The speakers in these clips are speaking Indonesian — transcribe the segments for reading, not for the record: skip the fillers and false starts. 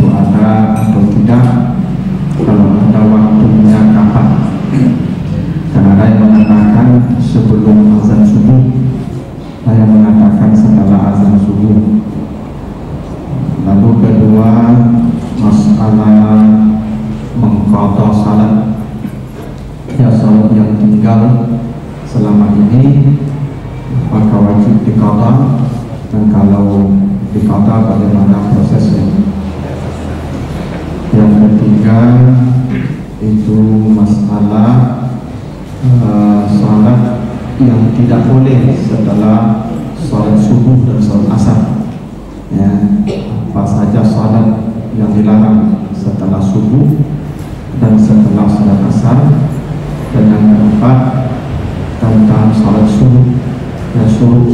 itu ada atau tidak, kalau ada waktunya kapan. Dan ada yang mengatakan sebelum azan subuh, ada yang mengatakan setelah azan subuh. Lalu kedua, masalah mengqadha salat, ya salat yang tinggal selama ini maka wajib diqadha, dan kalau diqadha bagaimana prosesnya. Yang ketiga itu masalah salat yang tidak boleh setelah salat subuh dan salat asar, ya, apa saja salat yang dilarang setelah subuh dan setelah salat asar. Dan yang keempat tentang salat subuh, ya subuh,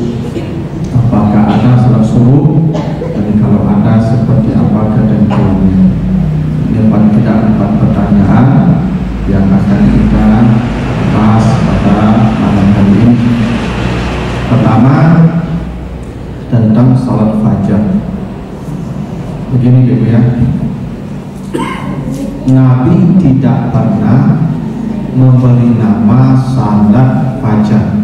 apakah ada salat subuh, dan kalau ada seperti apa ketentuannya. Ini paling tidak 4 pertanyaan yang akan kita bahas pada malam hari ini. Pertama, tentang salat fajar. Begini dulu ya, Nabi tidak pernah memberi nama salat fajar.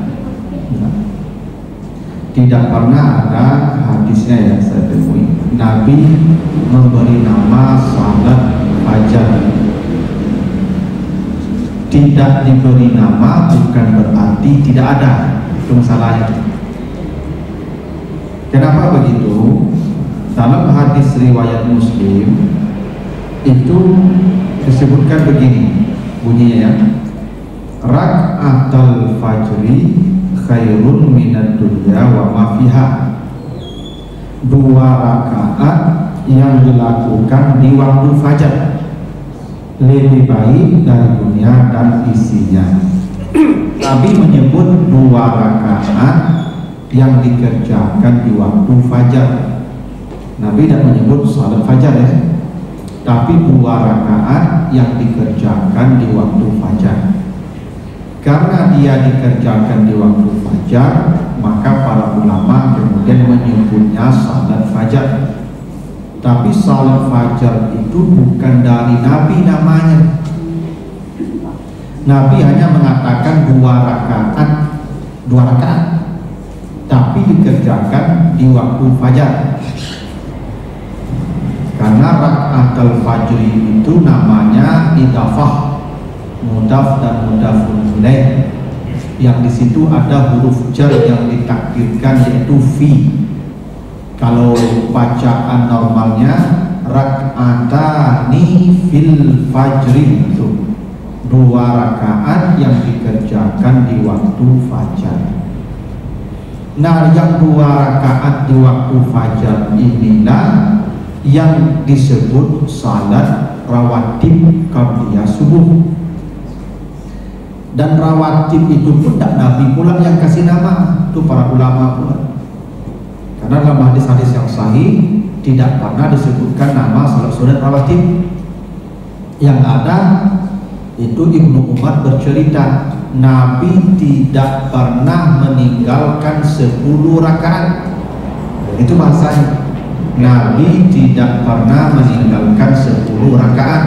Tidak pernah ada hadisnya yang saya temui Nabi memberi nama salat fajar. Tidak diberi nama bukan berarti tidak ada. Itu masalahnya. Kenapa begitu? Dalam hadis riwayat Muslim itu disebutkan begini bunyinya, ya, rak'atul fajri khairun minad dunya wa ma fiha. 2 rakaat yang dilakukan di waktu fajar lebih baik dari dunia dan isinya. Nabi menyebut 2 rakaat yang dikerjakan di waktu fajar. Nabi tidak menyebut salat fajar, ya, tapi 2 rakaat yang dikerjakan di waktu fajar. Karena dia dikerjakan di waktu fajar, maka para ulama kemudian menyebutnya salat fajar. Tapi salat fajar itu bukan dari Nabi namanya. Nabi hanya mengatakan 2 rakaat, tapi dikerjakan di waktu fajar. Karena rak'atul fajri itu namanya idafah, mudaf dan mudafun ilaih, yang di situ ada huruf jar yang ditakdirkan yaitu fi. Kalau bacaan normalnya rak'atani fil fajri, itu 2 rakaat yang dikerjakan di waktu fajar. Nah, yang 2 rakaat di waktu fajar inilah yang disebut salat rawatib qabliyah subuh. Dan rawatib itu pun tak Nabi pula yang kasih nama, itu para ulama pula. Karena dalam hadis-hadis yang sahih tidak pernah disebutkan nama salat sunat rawatib. Yang ada itu Ibnu Umar bercerita, Nabi tidak pernah meninggalkan 10 rakaat. Itu bahasanya, Nabi tidak pernah meninggalkan 10 rakaat.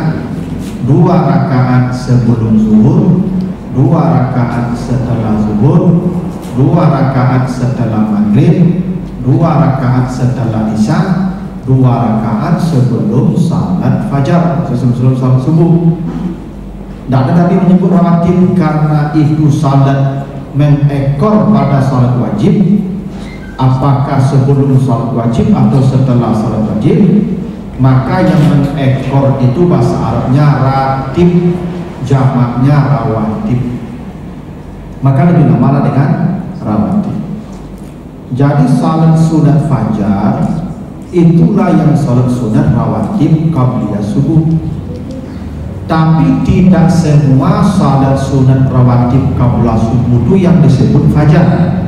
2 rakaat sebelum zuhur, 2 rakaat setelah zuhur, 2 rakaat setelah maghrib, 2 rakaat setelah isya, 2 rakaat sebelum salat fajar, sebelum salat subuh. Tidak ada Nabi menyebut rawatib karena itu salat mengekor pada salat wajib. Apakah sebelum salat wajib atau setelah salat wajib? Maka yang mengekor itu bahasa Arabnya ratib, jamaknya rawatib. Maka lebih lama dengan rawatib. Jadi salat sunat fajar itulah yang salat sunat rawatib qabliyah subuh. Tapi tidak semua salat sunat rawatib qabliyah subuh itu yang disebut fajar.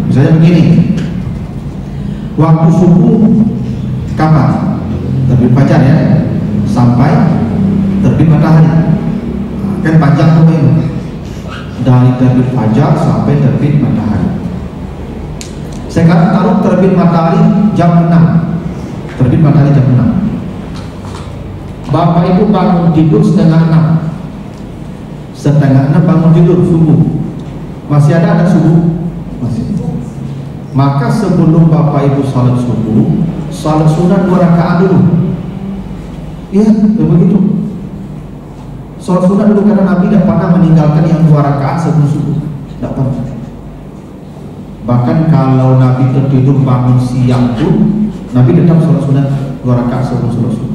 Misalnya begini, waktu subuh kapan? Terbit fajar, ya, sampai terbit matahari. Kan panjang tuh ini, dari terbit fajar sampai terbit matahari. Sekarang taruh terbit matahari jam 6, terbit matahari jam 6. Bapak ibu bangun tidur setengah 6, bangun tidur subuh, masih ada subuh? Masih. Maka sebelum bapak ibu salat subuh, salat sunat 2 rakaat dulu. Iya, begitu. Salat sunat dulu, karena Nabi tidak pernah meninggalkan yang 2 rakaat sebelum subuh, tidak pernah. Bahkan kalau Nabi tertidur bangun siang pun, Nabi tetap salat sunat 2 rakaat sebelum salat subuh.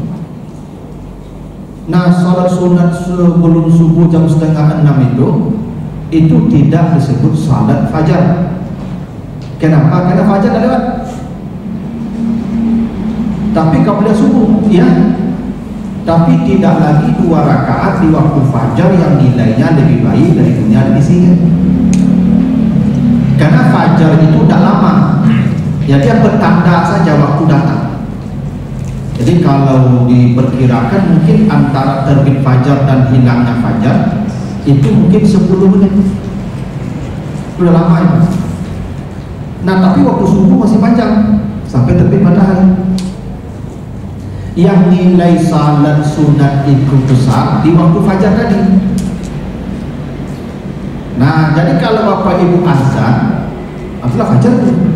Nah, salat sunat sebelum subuh jam setengah 6 itu tidak disebut salat fajar. Kenapa? Karena fajar dah lewat. Tapi qabliyah subuh, ya. Tapi tidak lagi 2 rakaat di waktu fajar yang nilainya lebih baik dari dunia dan isinya. Karena fajar itu tidak lama, ya dia bertanda saja waktu datang. Jadi kalau diperkirakan mungkin antara terbit fajar dan hilangnya fajar itu mungkin 10 menit. Sudah lama ya. Nah, tapi waktu subuh masih panjang sampai terbit matahari. Yang nilai salat sunat itu besar di waktu fajar tadi. Nah, jadi kalau bapak ibu azan, itulah fajar itu.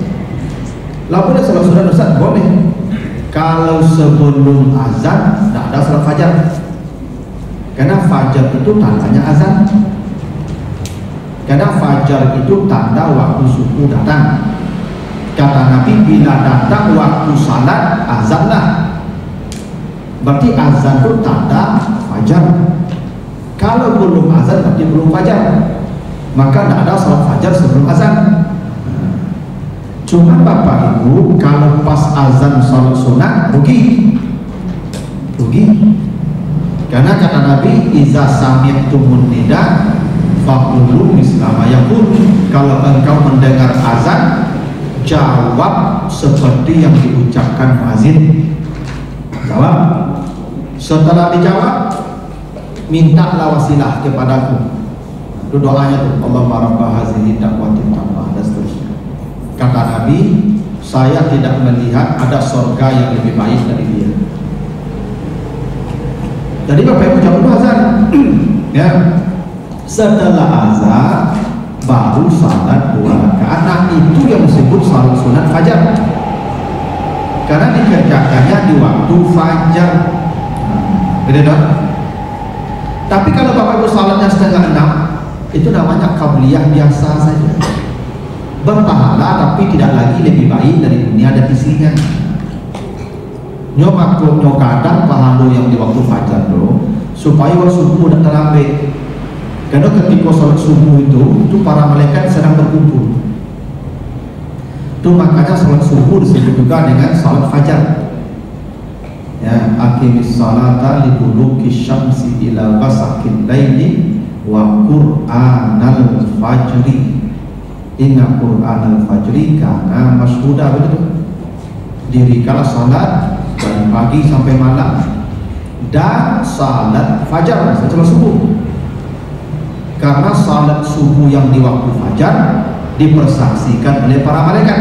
Lah boleh salat sunat besar, boleh. Kalau sebelum azan tidak ada salat fajar, karena fajar itu tandanya azan. Karena fajar itu tanda waktu subuh datang. Kata Nabi, bila datang waktu salat, azanlah. Berarti azan itu tanda fajar. Kalau belum azan berarti belum fajar. Maka tidak ada salat fajar sebelum azan. Cuma bapak ibu kalau pas azan salat sunat rugi. Karena kata Nabi, iza sami'tumun nida faqulu misla ma yaqul. Kalau engkau mendengar azan, jawab seperti yang diucapkan muazin. Jawab. Setelah dijawab, mintalah wasilah kepadaku. Itu doanya tuh, Allahumma rabba hazihi da'watin tammah, dan seterusnya. Kata Nabi, saya tidak melihat ada surga yang lebih baik dari dia. Jadi bapak ibu jangan lupa azan. Ya. Setelah azan baru salat 2 rakaat. Nah, itu yang disebut salat sunat fajar. Karena dikerjakannya di waktu fajar. Beda dong. Tapi kalau bapak ibu salatnya setengah 6, itu namanya qabliyah biasa saja. Berpahala tapi tidak lagi lebih baik dari dunia dan isinya. Nyo kadang pahala yang di waktu fajar tuh supaya waktu subuh tidak terlambat. Karena ketika salat subuh itu para malaikat sedang berkumpul. Itu makanya salat subuh disebut juga dengan salat fajar. Ya, aqimis salata liduluki syamsi ila ghasaqil laili wa qur'anal fajri. Inna qur'anal fajri kana mashhuda. Begitu. Dirikanlah salat dari pagi sampai malam dan salat fajar setelah subuh. Karena salat subuh yang di waktu fajar dipersaksikan oleh para malaikat.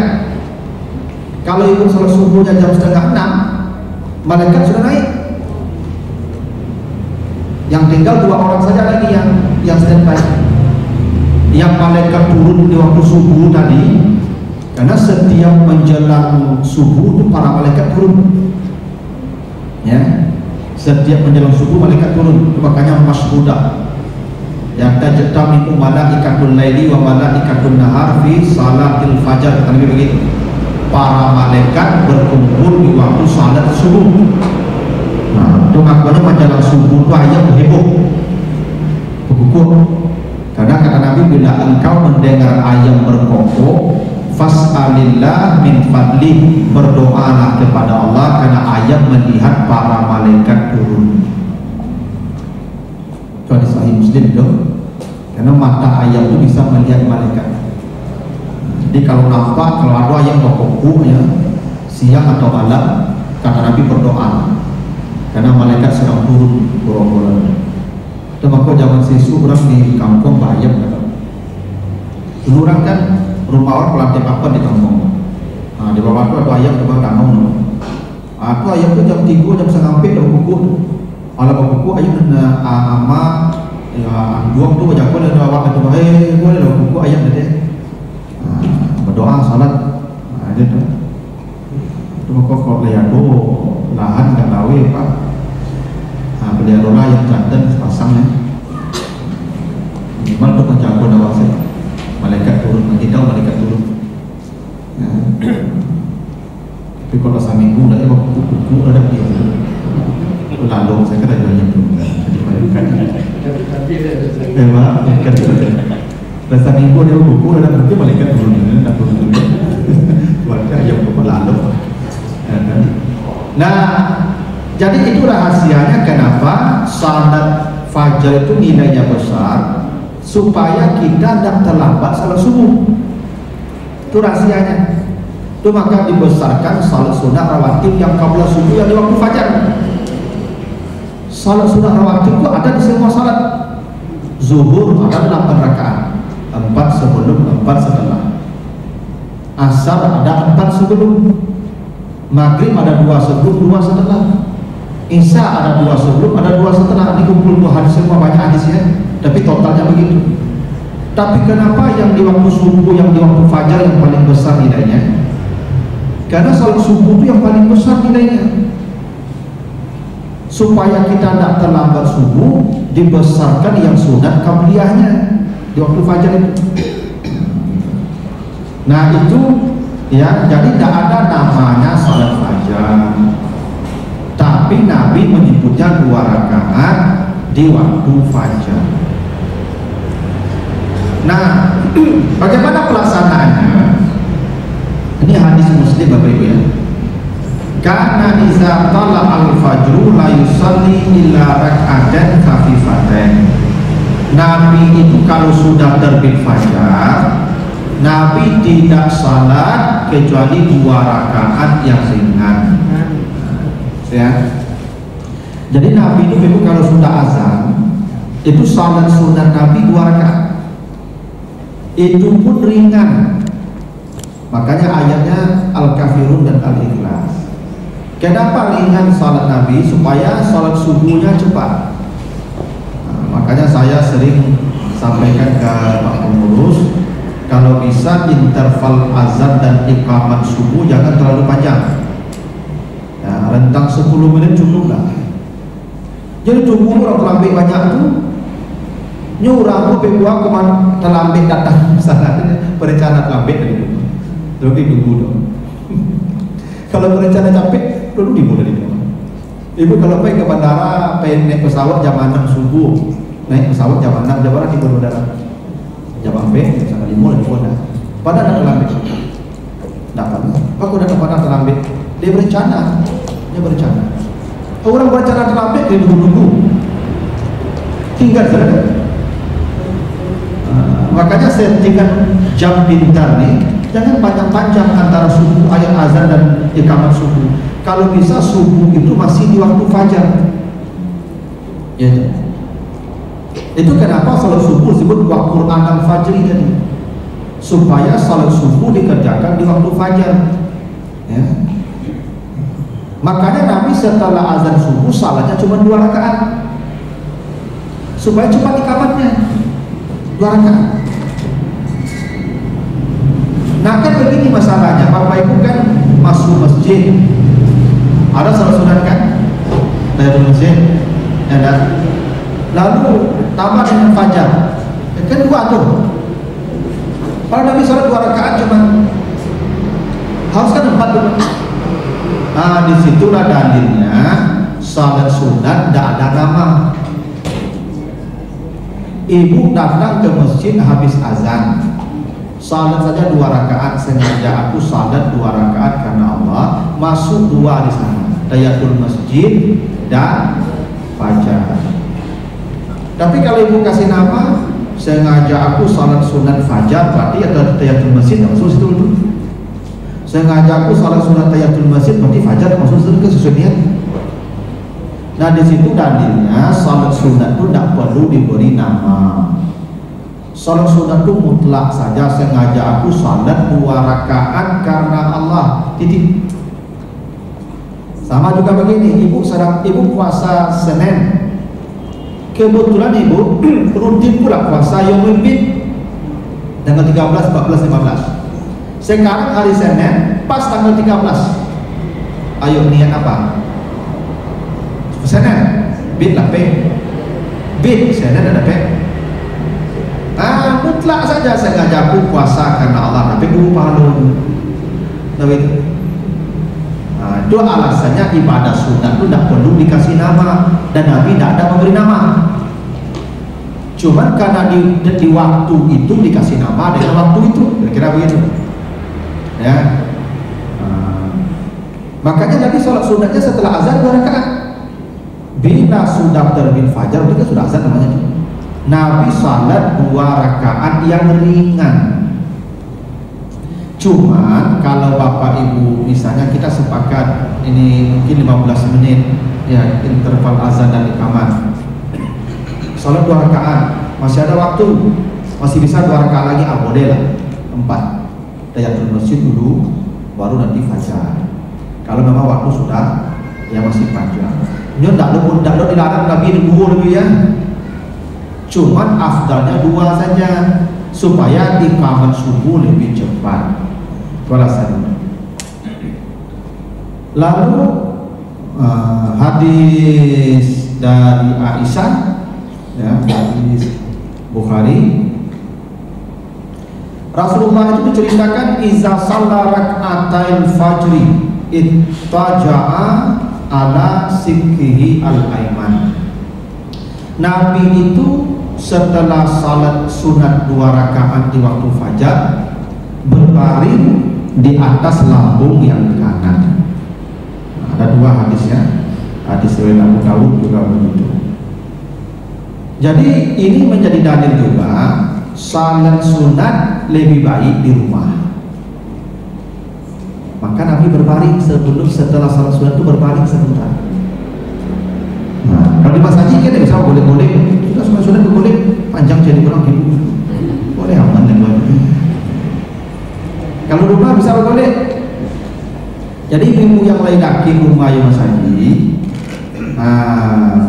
Kalau ibu salat subuhnya jam setengah 6, malaikat sudah naik. Yang tinggal 2 orang saja lagi yang standby. Yang malaikat turun di waktu subuh tadi, karena setiap menjelang subuh itu para malaikat turun. Ya, setiap menjelang subuh malaikat turun. Makanya masyhudah. Yang tajtami'u malaikatul laili wa malaikatul nahar fi salatil fajar. Kata Nabi begitu. Para malaikat berkumpul di waktu salat subuh. Nah, itu makanya menjelang subuh itu ayat heboh, berkukuh. Karena kata Nabi, bila engkau mendengar ayam berkokok, fas'alillah min fadlih, berdoalah kepada Allah karena ayam melihat para malaikat turun. Itu hadis Sahih Muslim itu. Karena mata ayam itu bisa melihat malaikat. Jadi kalau nampak, kalau ada ayam berkokok ya, siang atau malam, kata Nabi berdoa. Karena malaikat sedang turun bulan-bulan. Itu maka zaman sisu orang di kampung bayam kata. Dulu orang kan rumah orang pelantik apa di kampung. Nah, di bawah itu ada ayam di bawah danau. Aku ayam itu jam 3 jam setengah 4 udah kuku. Malah buku ayat ama ya buang tu baca boleh awak itu boleh lah buku ayat dia. Berdoa salat ada tu. Tu kok liado lahan enggak lawe Pak. Beliau yang jantan sepasang ya. Minimal tu penjago awak saya. Malaikat turun menghidau, malaikat turun. Tapi kalau seminggu dah buku ada dia. Lalu saya kata jualnya belum jadi malaikat. Memang malaikat turun. Dan seminggu dia buku ada nanti malaikat turun, tak turun. Warga yang lalu. Nah, jadi itu rahasianya kenapa salat fajar itu nilainya besar, supaya kita tidak terlambat salat subuh. Itu rahasianya. Itu maka dibesarkan salat sunat rawatib yang qabla subuh yang di waktu fajar. Salat sunat rawatib itu ada di semua salat. Zuhur ada 8 rakaat, 4 sebelum, 4 setelah. Asar ada 4 sebelum. Maghrib ada 2 sebelum, 2 setelah. Isya ada 2 sebelum, ada 2 setelah. Dikumpul 2 hadis, semua banyak hadisnya, tapi totalnya begitu. Tapi kenapa yang di waktu subuh, yang di waktu fajar yang paling besar nilainya? Karena salat subuh itu yang paling besar nilainya. Supaya kita tidak terlambat subuh, dibesarkan yang sunat qabliyahnya di waktu fajar itu. Nah itu ya, jadi tidak ada namanya salat fajar, tapi Nabi menyebutnya 2 rakaat di waktu fajar. Nah, bagaimana pelaksanaannya? Ini hadis Muslim Bapak Ibu ya. Karena iza tala al-fajru la yusalli illa rak'atan khafifatan. Nabi itu kalau sudah terbit fajar, Nabi tidak salat kecuali 2 rakaat yang ringan. Ya. Jadi Nabi itu kalau sudah azan, itu salat sunat Nabi 2 rakaat. Itu pun ringan. Makanya ayatnya Al-Kafirun dan Al-Ikhlas. Kenapa ringan salat Nabi? Supaya salat subuhnya cepat. Nah, makanya saya sering sampaikan ke Pak Pengurus, kalau bisa interval azan dan iqamat subuh jangan terlalu panjang. Ya, rentang 10 menit cukup lah. Jadi tunggu orang terlambat banyak tuh, nyurah tuh pegua kuman terlambat datang sana berencana terlambat dari dulu. Lebih tunggu dong. Kalau berencana capek, dulu dimulai dari dulu. Ibu kalau pergi ke bandara, pengen naik pesawat jam 6 subuh, naik pesawat jam 6, jam berapa di bandara? Jam 4, misalnya dimulai di bandara. Padahal ada terlambat. Dapat. Aku udah kepada terlambat. Dia berencana. Orang berencana terlambat dia nunggu. Tinggal saja. Makanya settingan jam pintar nih, jangan panjang-panjang antara subuh, ayat azan dan iqamat subuh. Kalau bisa subuh itu masih di waktu fajar. Ya, itu kenapa salat subuh disebut waqtul anal fajri tadi, supaya salat subuh dikerjakan di waktu fajar. Ya. Makanya Nabi setelah azan subuh salatnya cuma 2 rakaat, supaya cepat iqamatnya 2 rakaat. Nah kan begini masalahnya, Bapak Ibu kan masuk masjid, ada salat sunat kan dari masjid, ada. Lalu tambah dengan fajar, kan 2 tuh. Kalau Nabi salat 2 rakaat cuma, harus kan 4 dulu. Nah disitulah dalilnya salat sunat tidak ada nama. Ibu datang ke masjid habis azan, salat saja 2 rakaat, sengaja aku salat 2 rakaat karena Allah, masuk 2 di sana, tahiyatul masjid dan fajar. Tapi kalau ibu kasih nama, sengaja aku salat sunat fajar, berarti ada tahiyatul masjid, maksud situ dulu. Sengaja aku salat sunat tahiyatul masjid, berarti fajar, maksud situ ke sesuai niat. Nah di situ dalilnya salat sunat itu tidak perlu diberi nama. Salat sunat itu mutlak saja, sengaja aku salat 2 rakaat karena Allah, titik. Sama juga begini, ibu puasa Senin, kebetulan ibu rutin pula puasa Yaumul Bid tanggal 13, 14, 15. Sekarang hari Senin pas tanggal 13. Ayo niat apa? Senin, Bid lah P. Bid Senin ada P. Mutlak saja sengaja aku puasa karena Allah, tapi aku pahala. Tahu itu? Itu alasannya ibadah sunat itu tidak perlu dikasih nama, dan Nabi tidak ada memberi nama. Cuman karena di waktu itu dikasih nama dengan waktu itu, kira-kira begitu. Ya. Makanya Nabi sholat sunatnya setelah azan 2 rakaat. Bila sudah terbit fajar, itu sudah azan namanya. Nabi sholat 2 rakaat yang ringan. Cuman kalau bapak ibu misalnya kita sepakat ini mungkin 15 menit ya interval azan dan iqamah, sholat 2 rakaat, masih ada waktu, masih bisa 2 rakaat lagi, boleh lah 4 tahiyatul masjid dulu baru nanti fajar. Kalau memang waktu sudah ya masih panjang, ini tidak dilarang Nabi 2 lebih ya, cuman afdalnya 2 saja supaya iqamah subuh lebih cepat. Lalu hadis dari Aisyah, ya, hadis Bukhari, Rasulullah itu menceritakan iza shalla rak'atain fajri ittaja'a ala sikhihi al-aiman. Nabi itu setelah salat sunat 2 rakaat di waktu fajar berbaring di atas lambung yang kanan. Ada 2 hadisnya, hadis riwayat Abu Dawud juga begitu. Jadi ini menjadi dalil juga salat sunat lebih baik di rumah. Maka Nabi berbaring setelah salat sunat itu berbaring sebentar. Kalau di masjid kan bisa boleh-boleh, kita sunat boleh panjang jadi kurang gitu, boleh aman dan boleh. Kalau rumah bisa boleh. Jadi ilmu yang lain lagi rumah yang masjid,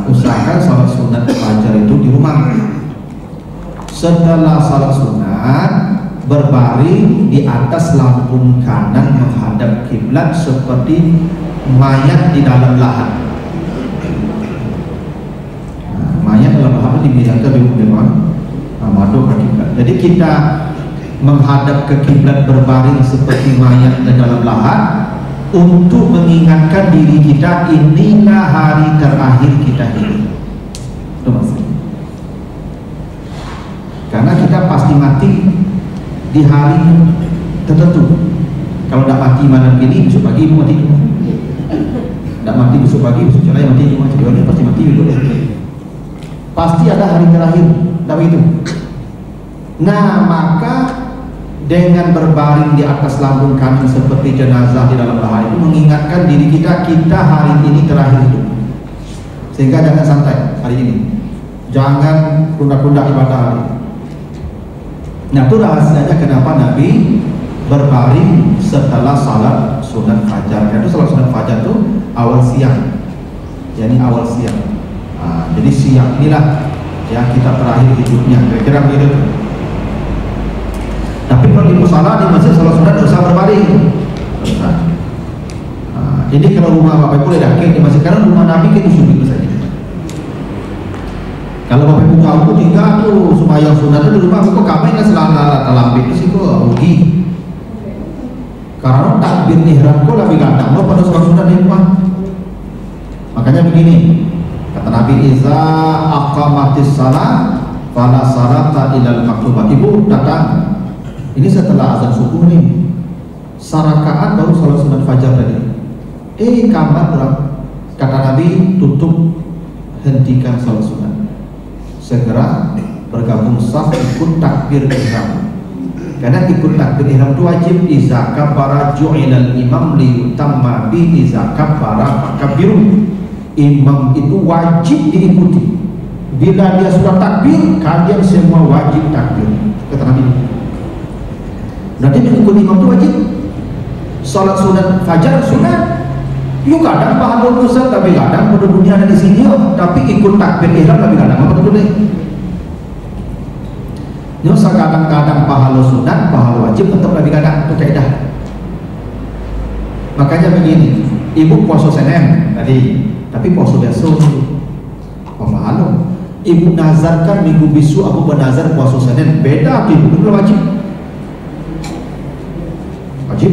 usahakan salat sunat fajar itu di rumah. Setelah salat sunat berbaring di atas lambung kanan menghadap kiblat seperti mayat di dalam lahat. Mayat dalam lahat dibilangkan dengan madhab kiblat. Jadi kita menghadap ke kiblat berbaring seperti mayat di dalam lahat untuk mengingatkan diri kita inilah hari terakhir kita hidup. Itu maksudnya. Karena kita pasti mati di hari tertentu. Kalau tidak mati malam ini, besok pagi ibu mati juga. Tidak mati besok pagi, besok cerai mati juga. Jadi pasti mati juga. Pasti ada hari terakhir, tidak begitu. Nah, maka dengan berbaring di atas lambung kanan seperti jenazah di dalam lahat itu mengingatkan diri kita hari ini terakhir hidup. Sehingga jangan santai hari ini, jangan tunda-tunda ibadah hari ini. Nah, itu rahasianya kenapa Nabi berbaring setelah salat sunat fajar. Karena salat sunat fajar itu awal siang, jadi awal siang. Jadi siang inilah ya kita terakhir hidupnya, kira-kira begitu. Tapi kalau di musala di masjid salat sunat tidak usah berbaring. Jadi kalau rumah bapak ibu boleh di masjid, karena rumah Nabi itu sujud saja. Kalau bapak ibu jauh tuh tinggal tuh supaya sunat di rumah, kok kami nggak selalu lampi itu sih kok rugi. Karena takbir ihram kok lebih ganteng lo pada sholat sunat di rumah. Makanya begini kata Nabi, iza aqamatis salat fala salata ilal maktubah. Ibu datang ini setelah azan subuh nih, sarakaat baru salat sunat fajar tadi. Kamar orang kata Nabi tutup, hentikan salat sunat, segera bergabung saf ikut takbir ihram. Karena ikut takbir ihram itu wajib. Iza kabbara ju'ilal imam liyutamma bi iza kabbara fakabbiru. Imam itu wajib diikuti. Bila dia sudah takbir, kalian semua wajib takbir, kata Nabi. Berarti mengikuti imam itu wajib. Salat sunat fajar sunat, Yuk kadang pahala Ustaz, tapi kadang pada dunia ada di sini, tapi ikut takbir ihram tapi kadang apa dulu nih? Yuk kadang-kadang pahala sunat, pahala wajib tetap lebih kadang itu kaidah. Makanya begini, ibu puasa Senin tadi, tapi puasa besok pahala. Ibu nazarkan minggu bisu aku bernazar puasa Senin, beda ibu itu wajib. Wajib.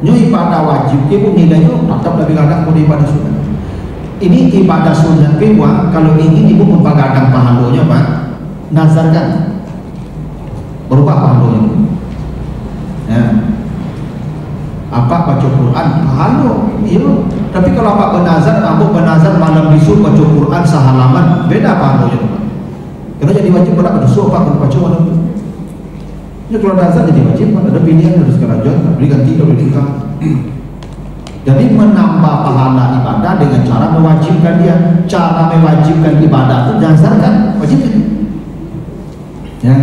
Nyo ibadah wajib ibu nilainya tetap lebih kadang pada ibadah sunat. Ini ibadah sunat kewa, kalau ingin ibu mempergadang pahalanya Pak, nazarkan berubah pahalanya. Ya. Apa baca Quran pahala, iya. Tapi kalau apa bernazar, aku bernazar malam bisu baca Quran sehalaman, beda pahalanya Pak. Karena jadi wajib berapa dosa Pak kalau baca malam bisu. Ini kalau nazar jadi wajib, ada pilihan harus kerajaan, beli ganti kalau dikah. Jadi menambah pahala ibadah dengan cara mewajibkan dia. Cara mewajibkan ibadah itu nazarkan, wajib itu. Ya.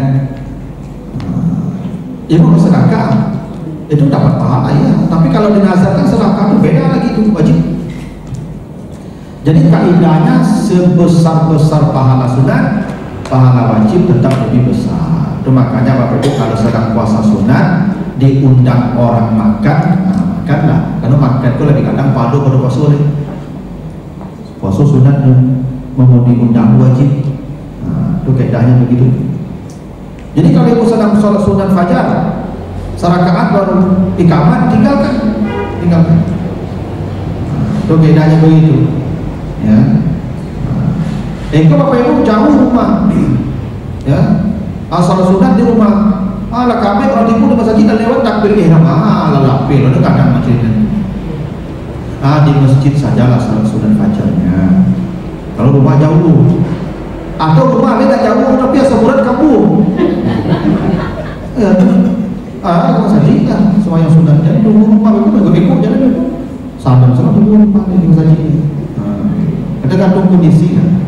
Ibu sedekah itu dapat pahala ya. Tapi kalau dinazarkan sedekah itu beda lagi, itu wajib. Jadi kaidahnya sebesar-besar pahala sunat, pahala wajib tetap lebih besar. Itu makanya Bapak Ibu kalau sedang puasa sunat diundang orang makan, nah makanlah. Karena makan itu lebih kadang padu pada puasa sunat. Puasa sunat mau diundang wajib. Nah, itu kaidahnya begitu. Jadi kalau ibu sedang sholat sunat fajar, serakaat baru ikamat, tinggalkan. Nah, itu kaidahnya begitu. Ya. Itu Bapak Ibu jauh rumah. Ya. Asal sunat di rumah, ala kami kalau tipu di masjid lewat takbir ihram, ala lapil, ada kadang masjidnya. Di masjid sajalah salat sunat fajarnya. Kalau rumah jauh, atau rumah tidak jauh tapi asal bulan kampung. Masjid kan, semua yang sunat jadi tunggu rumah itu begitu jadi sadar semua tunggu rumah di masjid. Tergantung kondisi kan.